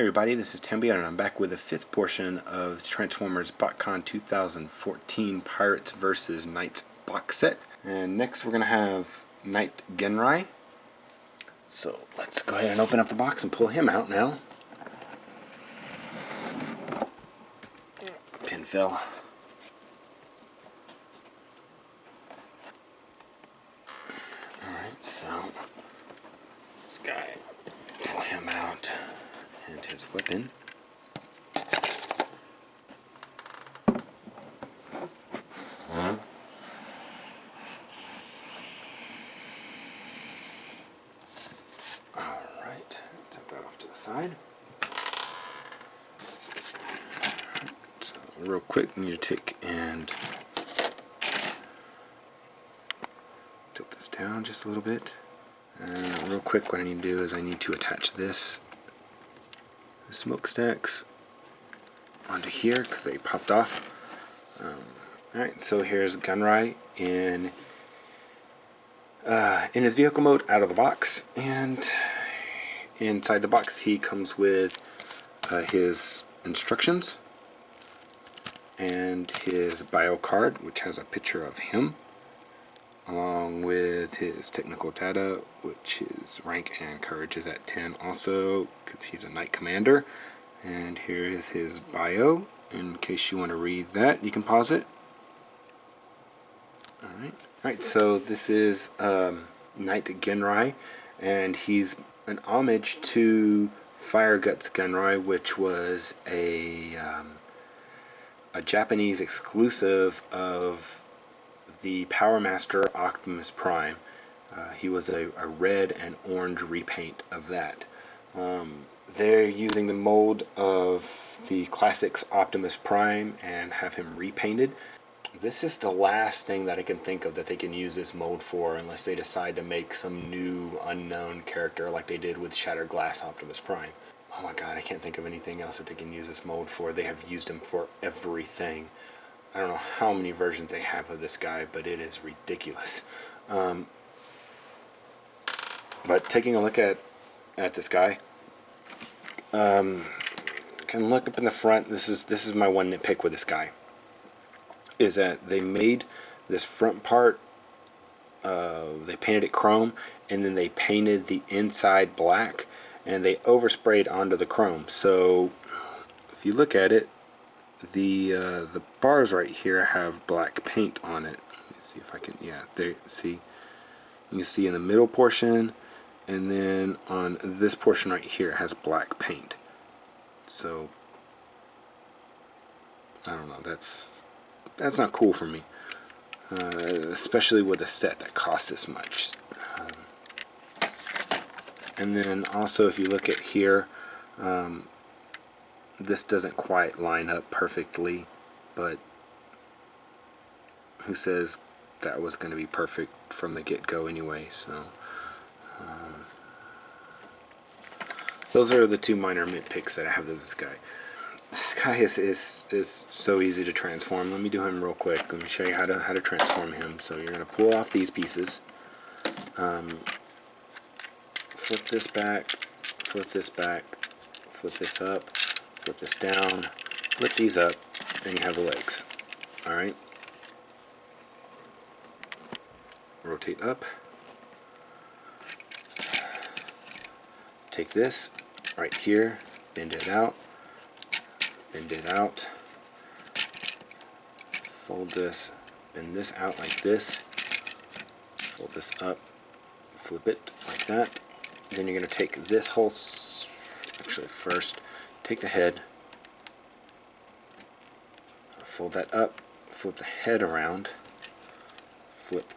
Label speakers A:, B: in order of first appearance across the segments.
A: everybody, this is Temby and I'm back with the fifth portion of Transformers Botcon 2014 Pirates vs. Knights box set. And next we're going to have Knight Ginrai. So let's go ahead and open up the box and pull him out now. Pin fell. Alright, so this guy, pull him out. And his weapon. Alright, set that off to the side. So real quick, I need to take and tilt this down just a little bit. And real quick, what I need to do is I need to attach this smokestacks onto here because they popped off. Alright, so here's Ginrai in his vehicle mode out of the box, and inside the box he comes with his instructions and his bio card, which has a picture of him, along with his technical data, which his rank and courage is at 10 also, because he's a Knight Commander. And here is his bio. In case you want to read that, you can pause it. Alright, so this is Knight Ginrai, and he's an homage to Fire Guts Ginrai, which was a Japanese exclusive of the Power Master Optimus Prime. He was a red and orange repaint of that. They're using the mold of the classics Optimus Prime and have him repainted. This is the last thing that I can think of that they can use this mold for, unless they decide to make some new unknown character like they did with Shattered Glass Optimus Prime. Oh my god, I can't think of anything else that they can use this mold for. They have used him for everything. I don't know how many versions they have of this guy, but it is ridiculous. But taking a look at this guy, can look up in the front. This is my one nitpick with this guy, is that they made this front part, they painted it chrome, and then they painted the inside black, and they oversprayed onto the chrome. So if you look at it, the bars right here have black paint on it. Let me see if I can, yeah, there, see, you can see in the middle portion, and then on this portion right here it has black paint. So I don't know, that's not cool for me, especially with a set that costs this much. And then also, if you look at here, this doesn't quite line up perfectly, but who says that was going to be perfect from the get-go anyway? So those are the two minor nitpicks that I have of this guy. This guy is so easy to transform. Let me do him real quick. Let me show you how to transform him. So you're going to pull off these pieces, flip this back, flip this back, flip this up, flip this down, flip these up, and you have the legs. Alright. Rotate up. Take this right here, bend it out, fold this, bend this out like this, fold this up, flip it like that. Then you're going to take this whole, actually first, take the head, fold that up, flip the head around, flip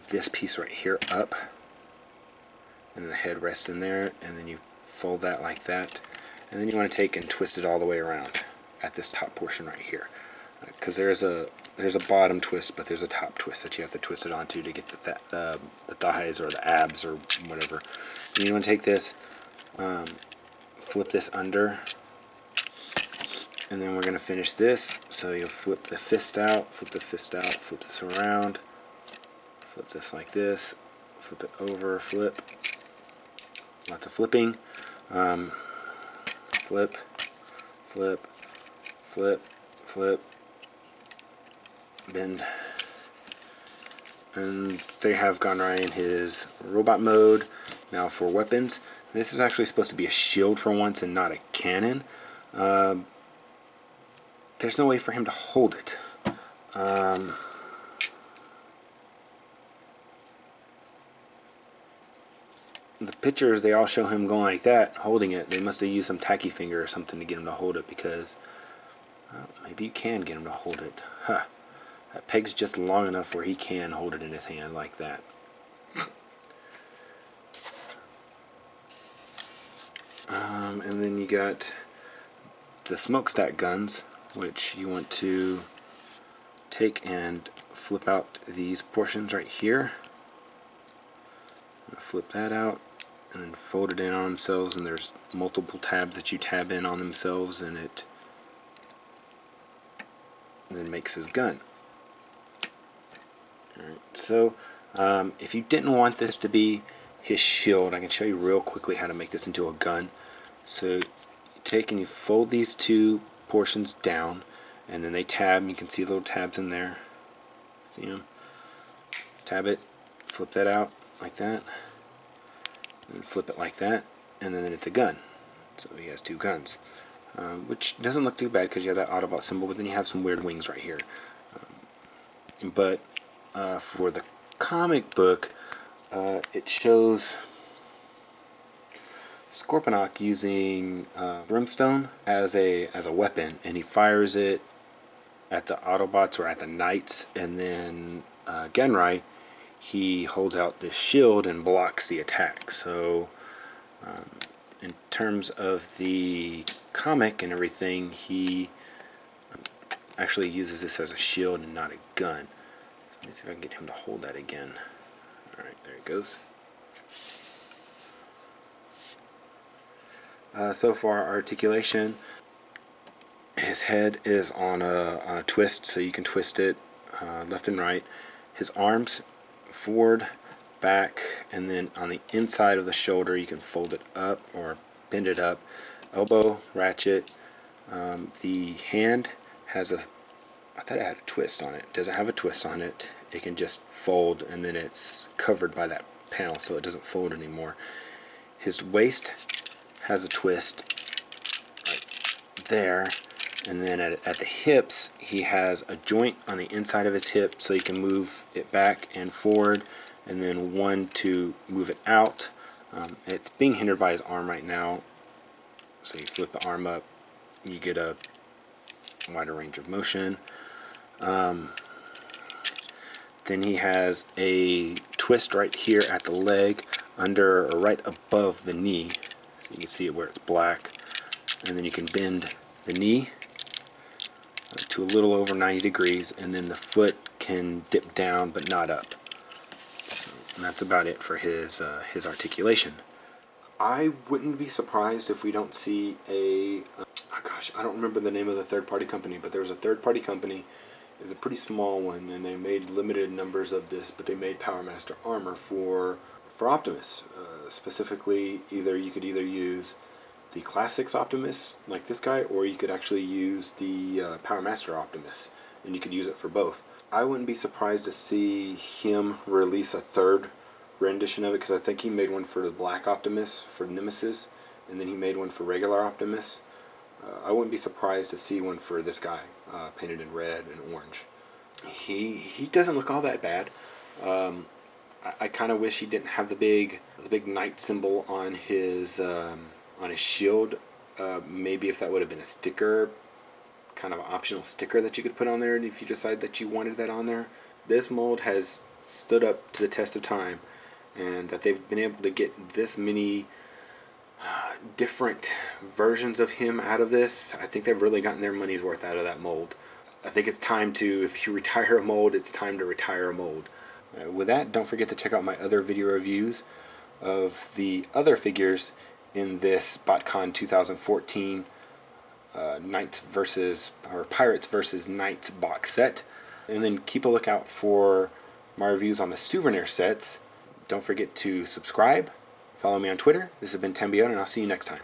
A: this piece right here up, and then the head rests in there, and then you fold that like that, and then you want to take and twist it all the way around at this top portion right here, because there's a bottom twist, but there's a top twist that you have to twist it onto to get the thighs or the abs or whatever. And you want to take this, flip this under, and then we're going to finish this. So you'll flip the fist out, flip the fist out, flip this around, flip this like this, flip it over, flip, lots of flipping. flip, flip, flip, flip, bend. And they have Ginrai in his robot mode. Now for weapons, this is actually supposed to be a shield for once and not a cannon. There's no way for him to hold it. The pictures, they all show him going like that, holding it. They must have used some tacky finger or something to get him to hold it, because maybe you can get him to hold it. Huh. That peg's just long enough where he can hold it in his hand like that. And then you got the smokestack guns, which you want to take and flip out these portions right here. Flip that out and then fold it in on themselves, and there's multiple tabs that you tab in on themselves, and it then makes his gun. Alright, so if you didn't want this to be his shield, I can show you real quickly how to make this into a gun. So you take and you fold these two portions down, and then they tab. You can see little tabs in there. See them? Tab it, flip that out like that, and flip it like that, and then it's a gun. So he has two guns, which doesn't look too bad because you have that Autobot symbol, but then you have some weird wings right here. But for the comic book, it shows Scorponok using brimstone as a weapon, and he fires it at the Autobots or at the Knights, and then Ginrai, he holds out this shield and blocks the attack. So in terms of the comic and everything, he actually uses this as a shield and not a gun. So let me see if I can get him to hold that again. Alright, there it goes. So far, articulation, his head is on a twist, so you can twist it left and right. His arms, forward, back, and then on the inside of the shoulder you can fold it up or bend it up. Elbow, ratchet. The hand has a, I thought it had a twist on it. It doesn't have a twist on it. It can just fold, and then it's covered by that panel, so it doesn't fold anymore. His waist has a twist right there, and then at the hips he has a joint on the inside of his hip, so you can move it back and forward, and then one to move it out. It's being hindered by his arm right now, so you flip the arm up, you get a wider range of motion. Then he has a twist right here at the leg, under or right above the knee, so you can see it where it's black, and then you can bend the knee to a little over 90 degrees, and then the foot can dip down but not up. And that's about it for his articulation. I wouldn't be surprised if we don't see a oh gosh, I don't remember the name of the third-party company, but there was a third-party company. It's a pretty small one, and they made limited numbers of this, but they made Power Master armor for Optimus. Specifically, you could either use the Classics Optimus, like this guy, or you could actually use the Power Master Optimus, and you could use it for both. I wouldn't be surprised to see him release a third rendition of it, because I think he made one for the Black Optimus, for Nemesis, and then he made one for regular Optimus. I wouldn't be surprised to see one for this guy, painted in red and orange. He doesn't look all that bad. I kind of wish he didn't have the big knight symbol on his shield. Maybe if that would have been a sticker, kind of an optional sticker that you could put on there if you decide that you wanted that on there. This mold has stood up to the test of time, and that they've been able to get this many different versions of him out of this. I think they've really gotten their money's worth out of that mold. I think it's time to, if you retire a mold, it's time to retire a mold. With that, don't forget to check out my other video reviews of the other figures in this Botcon 2014 Pirates versus Knights box set. And then keep a lookout for my reviews on the souvenir sets. Don't forget to subscribe. Follow me on Twitter. This has been Tembion, and I'll see you next time.